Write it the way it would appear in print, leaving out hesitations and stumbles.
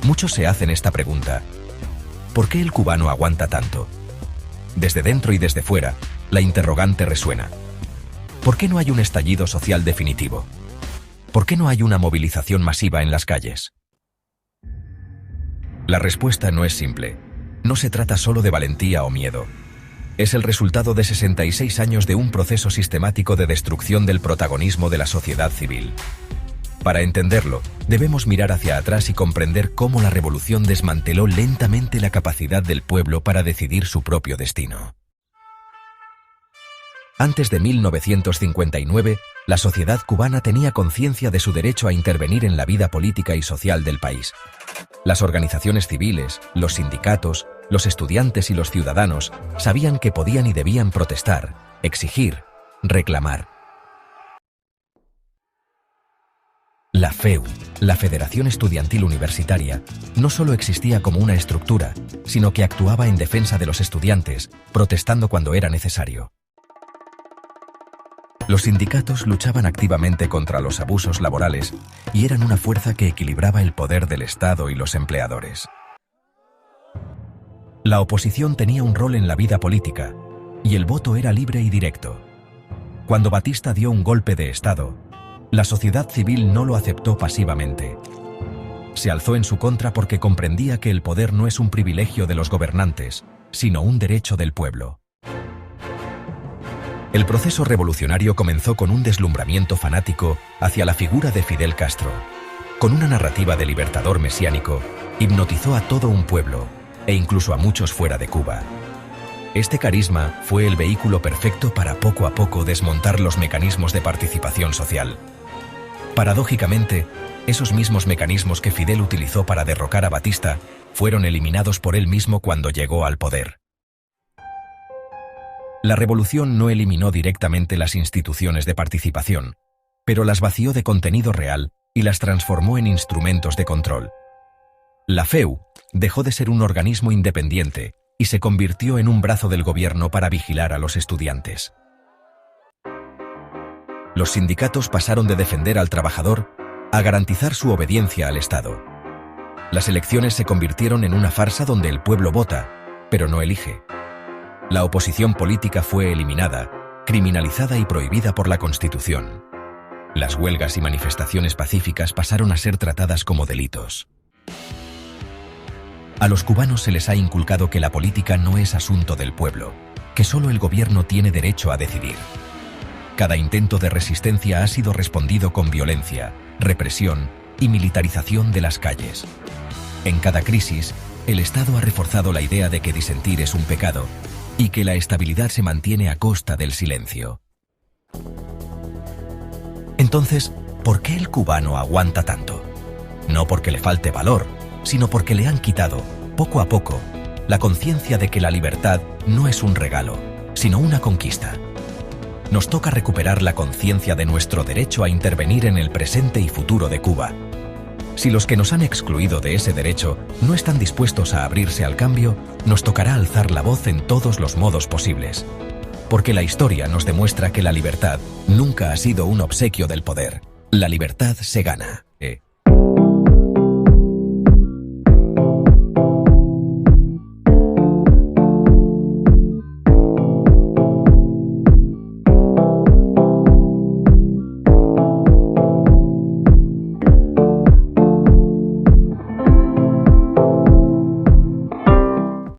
Muchos se hacen esta pregunta: ¿por qué el cubano aguanta tanto? Desde dentro y desde fuera, la interrogante resuena. ¿Por qué no hay un estallido social definitivo? ¿Por qué no hay una movilización masiva en las calles? La respuesta no es simple. No se trata solo de valentía o miedo. Es el resultado de 66 años de un proceso sistemático de destrucción del protagonismo de la sociedad civil. Para entenderlo, debemos mirar hacia atrás y comprender cómo la revolución desmanteló lentamente la capacidad del pueblo para decidir su propio destino. Antes de 1959, la sociedad cubana tenía conciencia de su derecho a intervenir en la vida política y social del país. Las organizaciones civiles, los sindicatos, los estudiantes y los ciudadanos sabían que podían y debían protestar, exigir, reclamar. La FEU, la Federación Estudiantil Universitaria, no solo existía como una estructura, sino que actuaba en defensa de los estudiantes, protestando cuando era necesario. Los sindicatos luchaban activamente contra los abusos laborales y eran una fuerza que equilibraba el poder del Estado y los empleadores. La oposición tenía un rol en la vida política y el voto era libre y directo. Cuando Batista dio un golpe de Estado, la sociedad civil no lo aceptó pasivamente. Se alzó en su contra porque comprendía que el poder no es un privilegio de los gobernantes, sino un derecho del pueblo. El proceso revolucionario comenzó con un deslumbramiento fanático hacia la figura de Fidel Castro. Con una narrativa de libertador mesiánico, hipnotizó a todo un pueblo, e incluso a muchos fuera de Cuba. Este carisma fue el vehículo perfecto para poco a poco desmontar los mecanismos de participación social. Paradójicamente, esos mismos mecanismos que Fidel utilizó para derrocar a Batista fueron eliminados por él mismo cuando llegó al poder. La revolución no eliminó directamente las instituciones de participación, pero las vació de contenido real y las transformó en instrumentos de control. La FEU dejó de ser un organismo independiente y se convirtió en un brazo del gobierno para vigilar a los estudiantes. Los sindicatos pasaron de defender al trabajador a garantizar su obediencia al Estado. Las elecciones se convirtieron en una farsa donde el pueblo vota, pero no elige. La oposición política fue eliminada, criminalizada y prohibida por la Constitución. Las huelgas y manifestaciones pacíficas pasaron a ser tratadas como delitos. A los cubanos se les ha inculcado que la política no es asunto del pueblo, que solo el gobierno tiene derecho a decidir. Cada intento de resistencia ha sido respondido con violencia, represión y militarización de las calles. En cada crisis, el Estado ha reforzado la idea de que disentir es un pecado y que la estabilidad se mantiene a costa del silencio. Entonces, ¿por qué el cubano aguanta tanto? No porque le falte valor, sino porque le han quitado, poco a poco, la conciencia de que la libertad no es un regalo, sino una conquista. Nos toca recuperar la conciencia de nuestro derecho a intervenir en el presente y futuro de Cuba. Si los que nos han excluido de ese derecho no están dispuestos a abrirse al cambio, nos tocará alzar la voz en todos los modos posibles. Porque la historia nos demuestra que la libertad nunca ha sido un obsequio del poder. La libertad se gana.